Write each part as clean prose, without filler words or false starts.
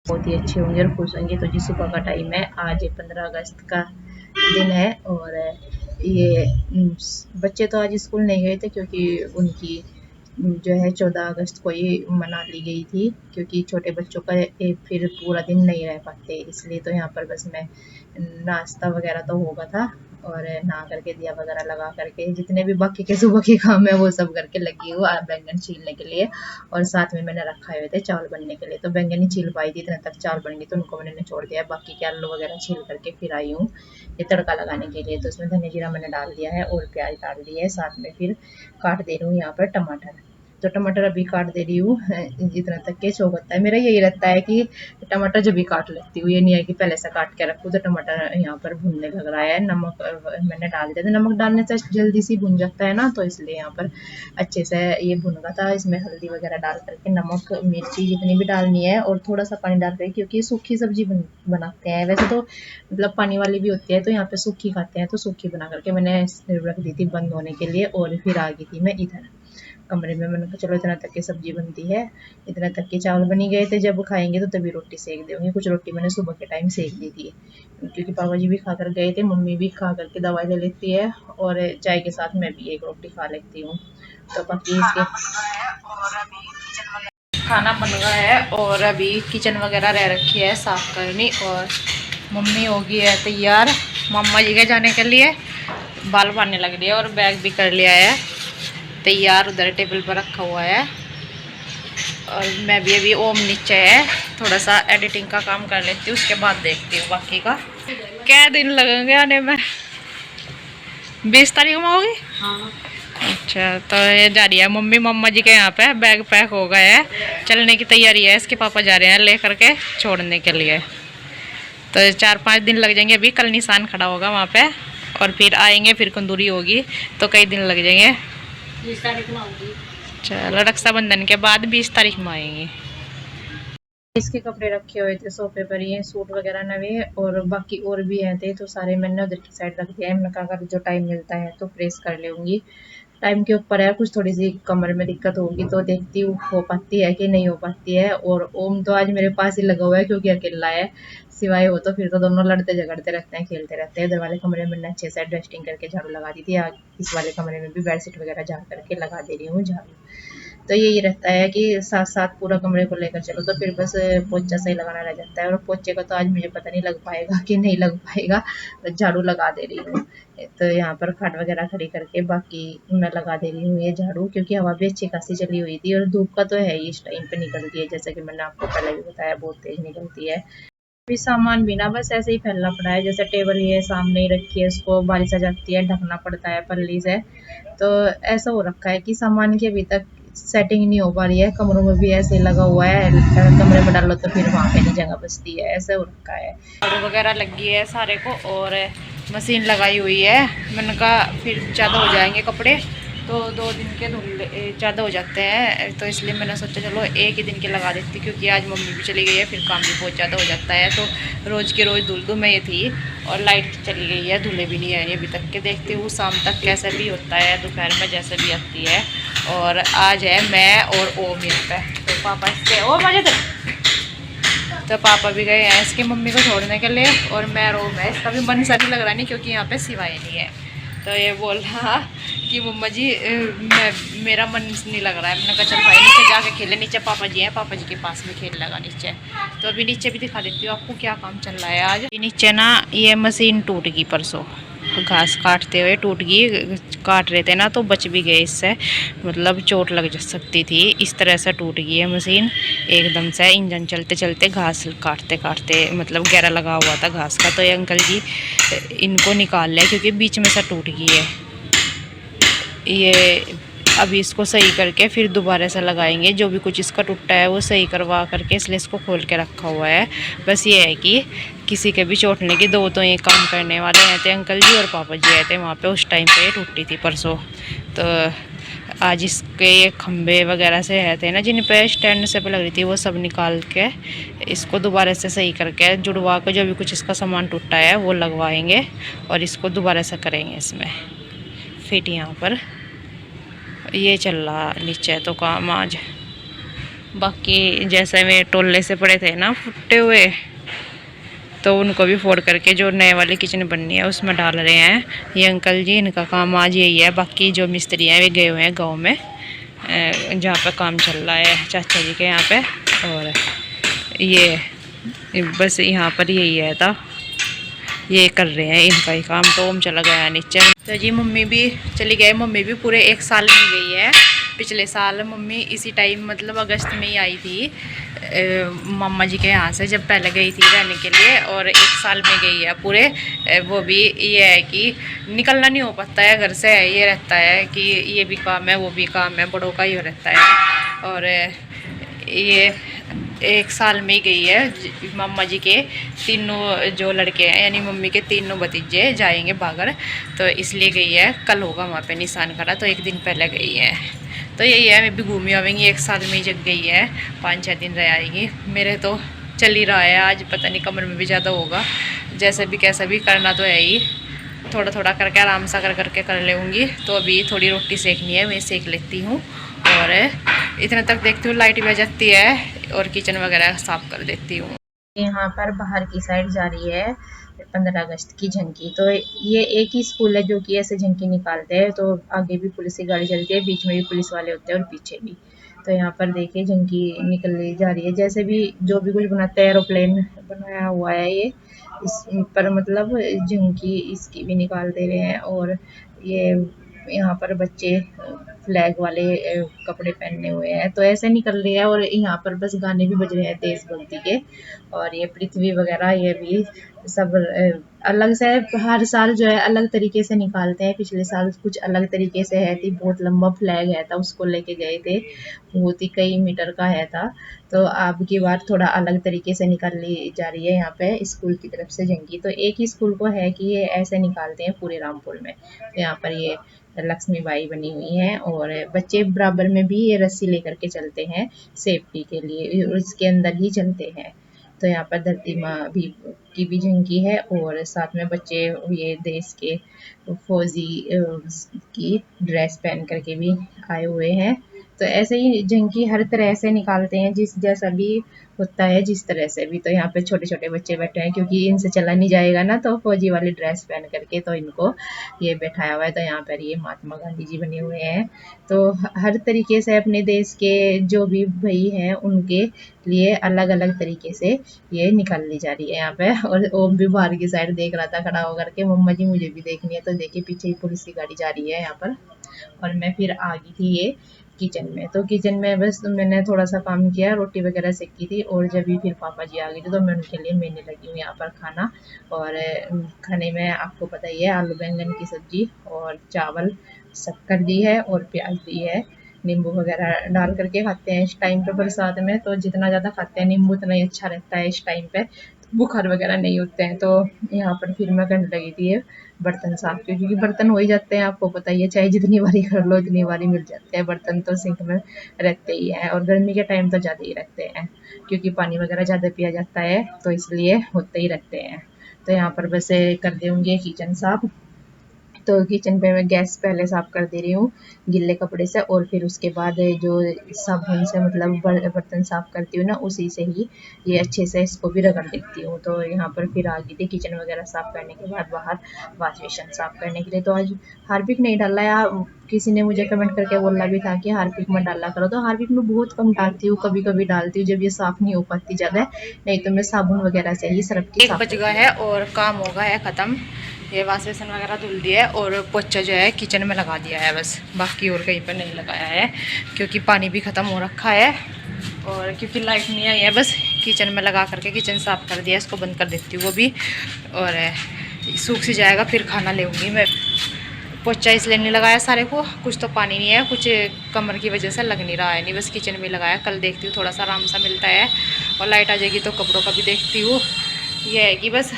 बहुत ही अच्छी होंगी और खुश होंगी। तो जी सुबह का टाइम है, आज 15 अगस्त का दिन है और ये बच्चे तो आज स्कूल नहीं गए थे क्योंकि उनकी जो है 14 अगस्त को ही मना ली गई थी, क्योंकि छोटे बच्चों का फिर पूरा दिन नहीं रह पाते, इसलिए तो यहाँ पर बस मैं नाश्ता वगैरह तो होगा था और नहा करके दिया वगैरह लगा करके जितने भी बाकी के सुबह के काम है वो सब करके लगी हूँ बैंगन छीलने के लिए। और साथ में मैंने रखा हुए थे चावल बनने के लिए, तो बैंगन ही छील पाई थी, इतने तक चावल बन गई तो उनको मैंने निचोड़ दिया। बाकी के आलू वगैरह छील करके फिर आई हूँ ये तड़का लगाने के लिए। तो उसमें धनिया जीरा मैंने डाल दिया है और प्याज डाल दिया है, साथ में फिर काट दे रही हूँ यहाँ पर टमाटर। तो टमाटर अभी काट दे रही हूँ, इतना तक के शौक होता है मेरा, यही रहता है कि टमाटर जब भी काट लेती हूँ, ये नहीं है कि पहले से काट के रखूँ। तो टमाटर यहाँ पर भुनने लग रहा है, नमक मैंने डाल दिया था, नमक डालने से जल्दी सी भुन जाता है ना, तो इसलिए यहाँ पर अच्छे से ये भुन गया था। इसमें हल्दी वगैरह डाल करके नमक मिर्ची जितनी भी डालनी है और थोड़ा सा पानी डाल करके, क्योंकि सूखी सब्जी बनाते हैं, वैसे तो मतलब पानी वाली भी होती है, तो यहाँ पे सूखी खाते हैं, तो सूखी बना करके मैंने रख दी थी बंद होने के लिए। और फिर आ गई थी मैं इधर कमरे में, मैंने कहा चलो इतना तक की सब्जी बनती है, इतना तक के चावल बनी गए थे, जब खाएंगे तो तभी रोटी सेक दूंगी। कुछ रोटी मैंने सुबह के टाइम सेक दी थी क्योंकि पापा जी भी खा कर गए थे, मम्मी भी खा करके दवाई ले लेती है और चाय के साथ मैं भी एक रोटी खा लेती हूँ। तो बाकी इसके खाना बन गया है और अभी किचन वगैरह रह रखी है साफ करनी, और मम्मी होगी है तैयार मामा जी के जाने के लिए, बाल बांधने लग रही है और बैग भी कर लिया है तैयार, उधर टेबल पर रखा हुआ है। और मैं भी अभी ओम नीचे है, थोड़ा सा एडिटिंग का काम कर लेती हूँ, उसके बाद देखती हूँ बाकी का। क्या दिन लगेंगे आने में? 20 तारीख में होगी? हाँ। अच्छा, तो ये जा रही है मम्मी मम्मा जी के यहाँ पे, बैग पैक हो गए है, चलने की तैयारी है, इसके पापा जा रहे हैं ले करके छोड़ने के लिए। तो 4-5 दिन लग जाएंगे, अभी कल निशान खड़ा होगा वहाँ पे और फिर आएंगे, फिर कंदूरी होगी, तो कई दिन लग जाएंगे। 20 तारीख में आऊँगी। चलो रक्षाबंधन के बाद 20 तारीख में आएंगे। इसके कपड़े रखे हुए थे सोफे पर, ये सूट वगैरह नवे और बाकी और भी हैं थे, तो सारे मैंने उधर की साइड रख दिया है। मैंने कहा अगर जो टाइम मिलता है तो प्रेस कर लूँगी, टाइम के ऊपर है, कुछ थोड़ी सी कमर में दिक्कत होगी तो देखती हूँ हो पाती है कि नहीं हो पाती है। और ओम तो आज मेरे पास ही लगा हुआ है क्योंकि अकेला है, सिवाय हो तो फिर तो दोनों लड़ते झगड़ते रहते हैं, खेलते रहते हैं। इधर वाले कमरे में मैंने अच्छे से डस्टिंग करके झाड़ू लगा दी थी, आज इस वाले कमरे में भी बेडशीट वगैरह झाड़ करके लगा दे रही हूँ झाड़ू। तो यही रहता है कि साथ साथ पूरा कमरे को लेकर चलो, तो फिर बस पोछा सही लगाना रह जाता है। और पोछे का तो आज मुझे पता नहीं लग पाएगा कि नहीं लग पाएगा, तो झाड़ू लगा दे रही हूँ। तो यहाँ पर खाट वगैरह खड़ी करके बाकी मैं लगा दे रही हूँ ये झाड़ू, क्योंकि हवा भी अच्छी खासी चली हुई थी और धूप का तो है ही इस टाइम पे निकलती है, जैसे कि मैंने आपको पहले भी बताया बहुत तेज निकलती है। अभी सामान भी ना बस ऐसे ही फैलना पड़ा है, जैसे टेबल ये सामने ही रखी है, इसको बारिश आ जाती है ढकना पड़ता है पल्ली से, तो ऐसा हो रखा है कि सामान की अभी तक सेटिंग नहीं हो पा रही है। कमरों में भी ऐसे लगा हुआ है, कमरे में डालो तो फिर वहाँ पे नहीं जगह बचती है, ऐसा हो रखा है। झाड़ू वगैरह लगी है सारे को और मशीन लगाई हुई है, मैंने कहा फिर ज़्यादा हो जाएंगे कपड़े, तो 2 दिन के धुल ज़्यादा हो जाते हैं, तो इसलिए मैंने सोचा चलो एक ही दिन के लगा देती, क्योंकि आज मम्मी भी चली गई है, फिर काम भी बहुत ज़्यादा हो जाता है, तो रोज़ के रोज़ धुल दूँ मैं ये थी। और लाइट चली गई है, धुले भी नहीं आई अभी तक के, देखती हूँ शाम तक कैसे भी होता है, दोपहर में जैसे भी आती है। और आज है मैं और ओम यहाँ पे, तो पापा इसके ओ मजे तो पापा भी गए हैं इसकी मम्मी को छोड़ने के लिए, और मैं रोम है, इसका भी मन सा नहीं लग रहा नहीं क्योंकि यहाँ पे सिवाय नहीं है। तो ये बोल रहा कि मम्मा जी मेरा मन नहीं लग रहा है। मैंने कहा चल भाई नीचे जाके खेले, नीचे पापा जी हैं, पापा जी के पास में खेल लगा नीचे। तो अभी नीचे भी दिखा देती हूँ आपको क्या काम चल रहा है आज। नीचे ना ये मशीन टूट गई परसों, घास काटते हुए टूट गई, काट रहे थे ना तो बच भी गए इससे, मतलब चोट लग जा सकती थी, इस तरह से टूट गई है मशीन एकदम से। इंजन चलते चलते घास काटते काटते मतलब गहरा लगा हुआ था घास का, तो ये अंकल जी इनको निकाल लिया क्योंकि बीच में से टूट गई है ये। अभी इसको सही करके फिर दोबारा से लगाएंगे, जो भी कुछ इसका टूटा है वो सही करवा करके, इसलिए इसको खोल के रखा हुआ है। बस ये है कि किसी के भी चोट नहीं लगी, 2 तो ये काम करने वाले हैं थे, अंकल जी और पापा जी आए थे वहाँ पे, उस टाइम पे ये टूटी थी परसों। तो आज इसके ये खंभे वगैरह से है थे ना जिन पे स्टैंड से पे लग रही थी, वो सब निकाल के इसको दोबारा से सही करके जुड़वा के जो भी कुछ इसका सामान टूटा है वो लगवाएंगे और इसको दोबारा से करेंगे इसमें फिट। यहाँ पर ये चल रहा नीचे तो काम आज। बाकी जैसे में टोले से पड़े थे ना फुटे हुए, तो उनको भी फोड़ करके जो नए वाली किचन बननी है उसमें डाल रहे हैं ये अंकल जी। इनका काम आज यही है। बाकी जो मिस्त्री हैं वे गए हुए हैं गाँव में, जहाँ पर काम चल रहा है चाचा जी के यहाँ पे। और ये बस यहाँ पर यही है था, ये कर रहे हैं इनका ही काम। तो हम चला गया नीचे। तो जी मम्मी भी चली गई। मम्मी भी पूरे 1 साल में गई है। पिछले साल मम्मी इसी टाइम मतलब अगस्त में ही आई थी मामा जी के यहाँ से, जब पहले गई थी रहने के लिए। और 1 साल में गई है पूरे। वो भी ये है कि निकलना नहीं हो पाता है घर से। ये रहता है कि ये भी काम है वो भी काम है, बड़ों का ही रहता है। और ये 1 साल में ही गई है। मामा जी के तीनों जो लड़के हैं यानी मम्मी के तीनों भतीजे जाएंगे बागर, तो इसलिए गई है। कल होगा वहाँ पे निशान करा, तो 1 दिन पहले गई है। तो यही है, मैं भी घूमी आवेंगी। 1 साल में ही जब गई है 5-6 दिन रह आएगी। मेरे तो चल ही रहा है, आज पता नहीं कमर में भी ज़्यादा होगा। जैसे भी कैसा भी करना तो है ही, थोड़ा थोड़ा करके आराम सा कर करके कर लेंगी। तो अभी थोड़ी रोटी सेकनी है, मैं सेक लेती हूँ। और इतने तक देखती हूँ लाइट भी आ जाती है और किचन वगैरह साफ़ कर देती हूँ। यहाँ पर बाहर की साइड जा रही है 15 अगस्त की झांकी। तो ये एक ही स्कूल है जो कि ऐसे झांकी निकालते हैं। तो आगे भी पुलिस की गाड़ी चलती है, बीच में भी पुलिस वाले होते हैं और पीछे भी। तो यहाँ पर देखिए झांकी निकल जा रही है। जैसे भी जो भी कुछ बनाते हैं, एरोप्लेन बनाया हुआ है ये इस पर, मतलब झांकी इसकी भी निकाल दे रहे हैं। और ये यहाँ पर बच्चे फ्लैग वाले कपड़े पहने हुए हैं, तो ऐसे निकल रही है। और यहाँ पर बस गाने भी बज रहे हैं देशभक्ति के। और ये पृथ्वी वगैरह ये भी सब अलग से हर साल जो है अलग तरीके से निकालते हैं। पिछले साल कुछ अलग तरीके से है थी, बहुत लंबा फ्लैग है था, उसको लेके गए थे, बहुत ही कई मीटर का है था। तो अब की बार थोड़ा अलग तरीके से निकाली जा रही है यहाँ पे स्कूल की तरफ से झांकी। तो एक ही स्कूल को है कि ये ऐसे निकालते हैं पूरे रामपुर में। तो यहाँ पर ये लक्ष्मीबाई बनी हुई है और बच्चे बराबर में भी ये रस्सी लेकर के चलते हैं सेफ्टी के लिए, इसके अंदर ही चलते हैं। तो यहाँ पर धरती माँ भी की भी झांकी है और साथ में बच्चे ये देश के फौजी की ड्रेस पहन करके भी आए हुए हैं। तो ऐसे ही झांकी हर तरह से निकालते हैं, जिस जैसा भी होता है जिस तरह से भी। तो यहाँ पे छोटे छोटे बच्चे बैठे हैं क्योंकि इनसे चला नहीं जाएगा ना, तो फौजी वाली ड्रेस पहन करके तो इनको ये बैठाया हुआ है। तो यहाँ पर ये महात्मा गांधी जी बने हुए हैं। तो हर तरीके से अपने देश के जो भी भाई हैं उनके लिए अलग अलग तरीके से ये निकाल ली जा रही है यहाँ पे। और ओम भी बाहर की साइड देख रहा था खड़ा होकर के, मम्मा जी मुझे भी देखनी है। तो देखिए पीछे ही पुलिस की गाड़ी जा रही है यहाँ पर। और मैं फिर आ गई थी ये किचन में। तो किचन में बस मैंने थोड़ा सा काम किया, रोटी वगैरह सेकी थी। और जब भी फिर पापा जी आ गए थे तो मैं उनके लिए मैंने लगी हूँ यहाँ पर खाना। और खाने में आपको पता ही है, आलू बैंगन की सब्जी और चावल शक्कर दी है और प्याज दी है। नींबू वगैरह डाल करके खाते हैं इस टाइम पे बरसात में। तो जितना ज़्यादा खाते हैं नींबू उतना ही अच्छा रहता है इस टाइम पे, बुखार वगैरह नहीं होते हैं। तो यहाँ पर फिर मैं करने लगी थी बर्तन साफ, क्योंकि बर्तन हो ही जाते हैं, आपको पता ही है, चाहे जितनी बारी कर लो उतनी बारी मिल जाते हैं बर्तन, तो सिंक में रहते ही हैं। और गर्मी के टाइम तो ज़्यादा ही रहते हैं क्योंकि पानी वगैरह ज़्यादा पिया जाता है, तो इसलिए होते ही रहते हैं। तो यहाँ पर बस कर दूँगी किचन साफ। तो किचन पे मैं गैस पहले साफ कर दे रही हूँ गिल्ले कपड़े से, और फिर उसके बाद जो साबुन से मतलब बर्तन साफ करती हूँ ना, उसी से ही ये अच्छे से इसको भी रगड़ देती हूँ। तो यहाँ पर फिर आ गई थी किचन वगैरह साफ करने के बाद बाहर वॉश बेसिन साफ करने के लिए। तो आज हार्पिक नहीं डाला, या किसी ने मुझे कमेंट करके बोला भी था कि हार्पिक में डाला करो। तो हार्पिक में बहुत कम डालती हूँ, कभी कभी डालती हूँ जब ये साफ नहीं हो पाती ज़्यादा, नहीं तो मैं साबुन वगैरह से ही सर्फ की। 1 बज गया है और काम हो गया है ख़त्म। ये वॉश बेसिन वगैरह धुल दिया है और पोछा जो है किचन में लगा दिया है बस, बाकी और कहीं पर नहीं लगाया है क्योंकि पानी भी ख़त्म हो रखा है। और क्योंकि लाइट नहीं आई है, बस किचन में लगा करके किचन साफ़ कर दिया, इसको बंद कर देती हूँ वो भी। और सूख सी जाएगा फिर खाना लेऊँगी मैं। पोछा इसलिए नहीं लगाया सारे को, कुछ तो पानी नहीं है, कुछ कमर की वजह से लग नहीं रहा है, नहीं बस किचन में लगाया। कल देखती हूँ थोड़ा सा आराम सा मिलता है, और लाइट आ जाएगी तो कपड़ों का भी देखती हूँ। ये है कि बस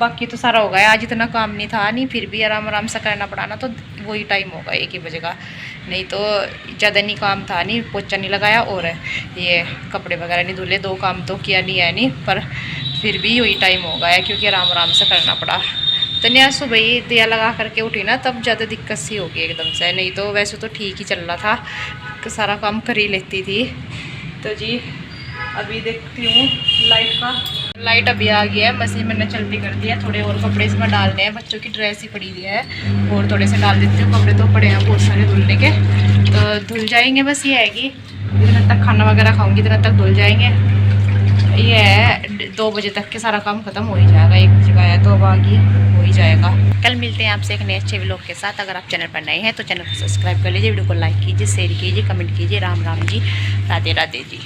बाकी तो सारा हो गया। आज इतना काम नहीं था, नहीं फिर भी आराम आराम से करना पड़ा ना, तो वही टाइम होगा 1 ही बजे का, नहीं तो ज़्यादा नहीं काम था। नहीं पोछा नहीं लगाया और ये कपड़े वगैरह नहीं धुले, 2 काम तो किया नहीं है नहीं, पर फिर भी वही टाइम हो गया क्योंकि आराम आराम से करना पड़ा। तो नहीं सुबह ही दिया लगा करके उठी ना, तब ज़्यादा दिक्कत सी होगी एकदम से, नहीं तो वैसे तो ठीक ही चल रहा था, सारा काम कर ही लेती थी। तो जी अभी देखती हूँ लाइट का। लाइट अभी आ गया है, मशीन मैंने चलती कर दिया। थोड़े और कपड़े इसमें डालने हैं, बच्चों की ड्रेस ही पड़ी हुई है और थोड़े से डाल देती हूँ। कपड़े तो पड़े हैं बहुत सारे धुलने के, तो धुल जाएंगे। बस ये है कि जितना तक खाना वगैरह खाऊंगी इतना तक धुल जाएंगे। ये है 2 बजे तक के सारा काम खत्म हो ही जाएगा। 1 बजे का है तो अब आगे हो ही जाएगा। कल मिलते हैं आपसे एक नए अच्छे व्लॉग के साथ। अगर आप चैनल पर नए हैं तो चैनल को सब्सक्राइब कर लीजिए, वीडियो को लाइक कीजिए, शेयर कीजिए, कमेंट कीजिए। राम राम जी, राधे राधे जी।